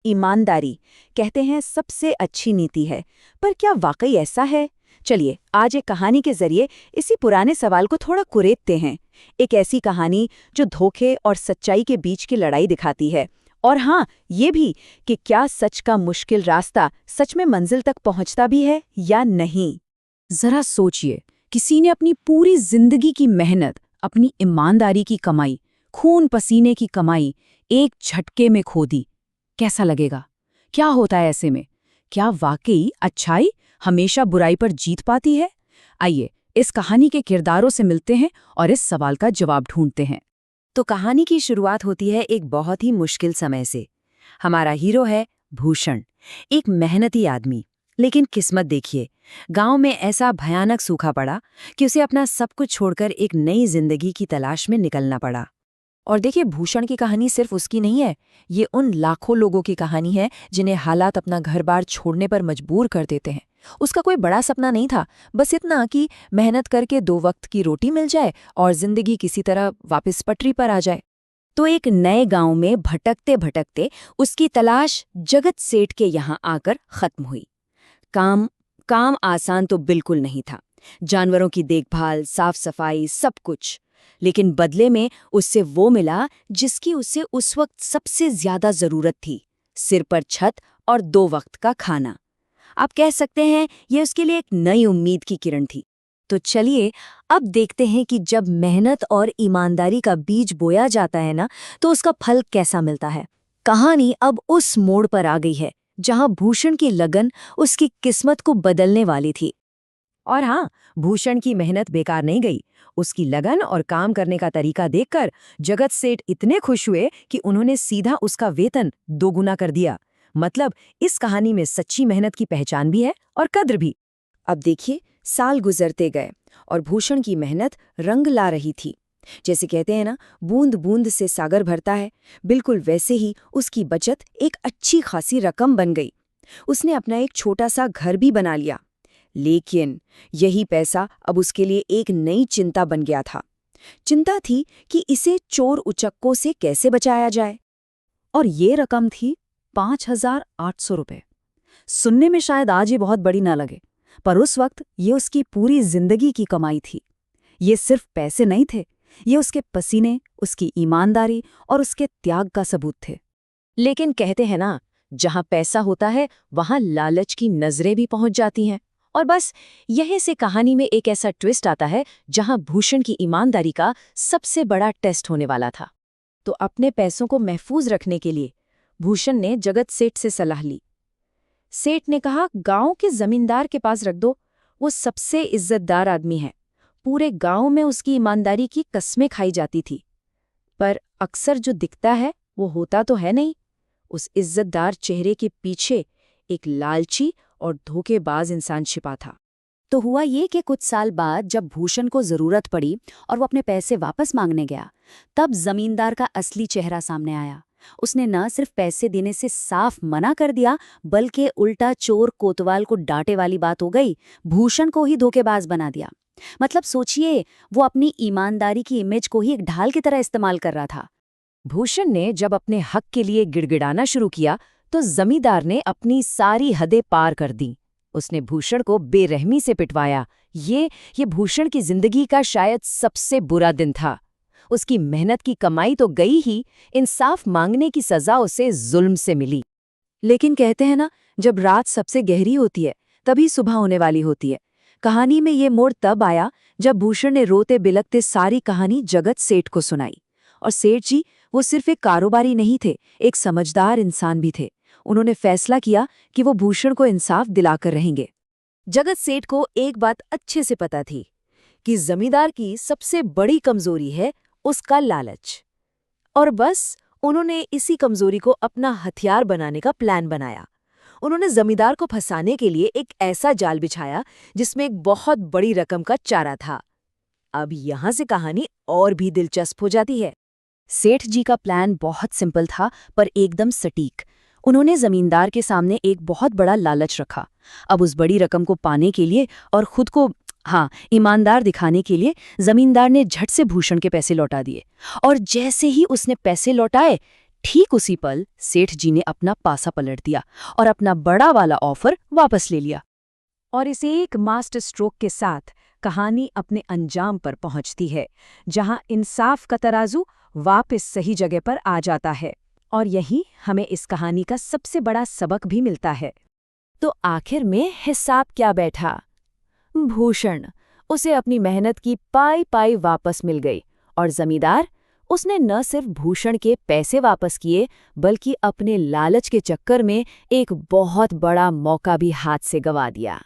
ईमानदारी कहते हैं सबसे अच्छी नीति है, पर क्या वाकई ऐसा है? चलिए आज एक कहानी के जरिए इसी पुराने सवाल को थोड़ा कुरेदते हैं। एक ऐसी कहानी जो धोखे और सच्चाई के बीच की लड़ाई दिखाती है। और हाँ, ये भी कि क्या सच का मुश्किल रास्ता सच में मंजिल तक पहुंचता भी है या नहीं। जरा सोचिए, किसी ने अपनी पूरी जिंदगी की मेहनत, अपनी ईमानदारी की कमाई, खून पसीने की कमाई एक झटके में खो दी। कैसा लगेगा? क्या होता है ऐसे में? क्या वाकई अच्छाई हमेशा बुराई पर जीत पाती है? आइए इस कहानी के किरदारों से मिलते हैं और इस सवाल का जवाब ढूंढते हैं। तो कहानी की शुरुआत होती है एक बहुत ही मुश्किल समय से। हमारा हीरो है भूषण, एक मेहनती आदमी। लेकिन किस्मत देखिए, गांव में ऐसा भयानक सूखा पड़ा कि उसे अपना सब कुछ छोड़कर एक नई जिंदगी की तलाश में निकलना पड़ा। और देखिए, भूषण की कहानी सिर्फ उसकी नहीं है, ये उन लाखों लोगों की कहानी है जिन्हें हालात अपना घर-बार छोड़ने पर मजबूर कर देते हैं। उसका कोई बड़ा सपना नहीं था, बस इतना कि मेहनत करके 2 वक्त की रोटी मिल जाए और जिंदगी किसी तरह वापस पटरी पर आ जाए। तो एक नए गांव में भटकते भटकते उसकी तलाश जगत सेठ के यहाँ आकर खत्म हुई। काम आसान तो बिल्कुल नहीं था, जानवरों की देखभाल, साफ सफाई, सब कुछ। लेकिन बदले में उससे वो मिला जिसकी उसे उस वक्त सबसे ज्यादा जरूरत थी, सिर पर छत और 2 वक्त का खाना। आप कह सकते हैं ये उसके लिए एक नई उम्मीद की किरण थी। तो चलिए अब देखते हैं कि जब मेहनत और ईमानदारी का बीज बोया जाता है ना, तो उसका फल कैसा मिलता है। कहानी अब उस मोड़ पर आ गई है जहां भूषण की लगन उसकी किस्मत को बदलने वाली थी। और हाँ, भूषण की मेहनत बेकार नहीं गई। उसकी लगन और काम करने का तरीका देखकर जगत सेठ इतने खुश हुए कि उन्होंने सीधा उसका वेतन 2 गुना कर दिया। मतलब इस कहानी में सच्ची मेहनत की पहचान भी है और कद्र भी। अब देखिए, साल गुजरते गए और भूषण की मेहनत रंग ला रही थी। जैसे कहते हैं ना, बूंद बूंद से सागर भरता है, बिल्कुल वैसे ही उसकी बचत एक अच्छी खासी रकम बन गई। उसने अपना एक छोटा सा घर भी बना लिया। लेकिन यही पैसा अब उसके लिए एक नई चिंता बन गया था। चिंता थी कि इसे चोर उचक्कों से कैसे बचाया जाए। और ये रकम थी 5,800 रुपये। सुनने में शायद आज ये बहुत बड़ी ना लगे, पर उस वक्त ये उसकी पूरी जिंदगी की कमाई थी। ये सिर्फ पैसे नहीं थे, ये उसके पसीने, उसकी ईमानदारी और उसके त्याग का सबूत थे। लेकिन कहते हैं ना, जहां पैसा होता है वहां लालच की नजरें भी पहुंच जाती हैं। और बस यहीं से कहानी में एक ऐसा ट्विस्ट आता है जहां भूषण की ईमानदारी का सबसे बड़ा टेस्ट होने वाला था। तो अपने पैसों को महफूज रखने के लिए भूषण ने जगत सेठ से सलाह ली। सेठ ने कहा, गांव के जमींदार के पास रख दो, वो सबसे इज्जतदार आदमी है। पूरे गांव में उसकी ईमानदारी की कस्में खाई जाती थी, पर अक्सर जो दिखता है वो होता तो है नहीं। उस इज्जतदार चेहरे के पीछे एक लालची और धोखेबाज इंसान छिपा था। तो हुआ ये कि कुछ साल बाद जब भूषण को जरूरत पड़ी और वो अपने पैसे वापस मांगने गया, तब जमींदार का असली चेहरा सामने आया। उसने न सिर्फ पैसे देने से साफ मना कर दिया, बल्कि उल्टा चोर कोतवाल को डांटे वाली बात हो गई, भूषण को ही धोखेबाज बना दिया। मतलब सोचिए, वो अपनी ईमानदारी की इमेज को ही एक ढाल की तरह इस्तेमाल कर रहा था। भूषण ने जब अपने हक के लिए गिड़गिड़ाना शुरू किया तो जमींदार ने अपनी सारी हदें पार कर दी। उसने भूषण को बेरहमी से पिटवाया। ये भूषण की जिंदगी का शायद सबसे बुरा दिन था। उसकी मेहनत की कमाई तो गई ही, इंसाफ मांगने की सजा उसे जुल्म से मिली। लेकिन कहते हैं ना, जब रात सबसे गहरी होती है तभी सुबह होने वाली होती है। कहानी में ये मोड़ तब आया जब भूषण ने रोते बिलखते सारी कहानी जगत सेठ को सुनाई। और सेठ जी वो सिर्फ एक कारोबारी नहीं थे, एक समझदार इंसान भी थे। उन्होंने फैसला किया कि वो भूषण को इंसाफ दिलाकर रहेंगे। जगत सेठ को एक बात अच्छे से पता थी कि जमींदार की सबसे बड़ी कमजोरी है उसका लालच। और बस उन्होंने इसी कमजोरी को अपना हथियार बनाने का प्लान बनाया। उन्होंने जमींदार को फंसाने के लिए एक ऐसा जाल बिछाया जिसमें एक बहुत बड़ी रकम का चारा था। अब यहां से कहानी और भी दिलचस्प हो जाती है। सेठ जी का प्लान बहुत सिंपल था, पर एकदम सटीक। उन्होंने जमींदार के सामने एक बहुत बड़ा लालच रखा। अब उस बड़ी रकम को पाने के लिए और खुद को ईमानदार दिखाने के लिए जमींदार ने झट से भूषण के पैसे लौटा दिए। और जैसे ही उसने पैसे लौटाए, ठीक उसी पल सेठ जी ने अपना पासा पलट दिया और अपना बड़ा वाला ऑफर वापस ले लिया। और इस एक मास्टर स्ट्रोक के साथ कहानी अपने अंजाम पर पहुंचती है, जहां इंसाफ का तराजू वापस सही जगह पर आ जाता है। और यही हमें इस कहानी का सबसे बड़ा सबक भी मिलता है। तो आखिर में हिसाब क्या बैठा? भूषण, उसे अपनी मेहनत की पाई पाई वापस मिल गई, और जमींदार, उसने न सिर्फ भूषण के पैसे वापस किए बल्कि अपने लालच के चक्कर में एक बहुत बड़ा मौका भी हाथ से गंवा दिया।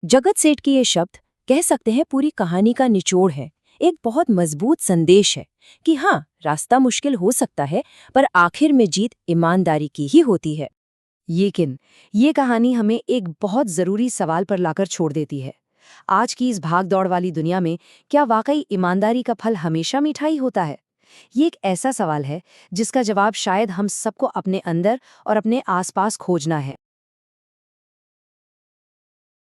जगत सेठ की ये शब्द कह सकते हैं पूरी कहानी का निचोड़ है। एक बहुत मजबूत संदेश है कि हाँ, रास्ता मुश्किल हो सकता है पर आखिर में जीत ईमानदारी की ही होती है। लेकिन ये कहानी हमें एक बहुत ज़रूरी सवाल पर लाकर छोड़ देती है। आज की इस भाग-दौड़ वाली दुनिया में क्या वाकई ईमानदारी का फल हमेशा मीठा ही होता है? ये एक ऐसा सवाल है जिसका जवाब शायद हम सबको अपने अंदर और अपने आसपास खोजना है।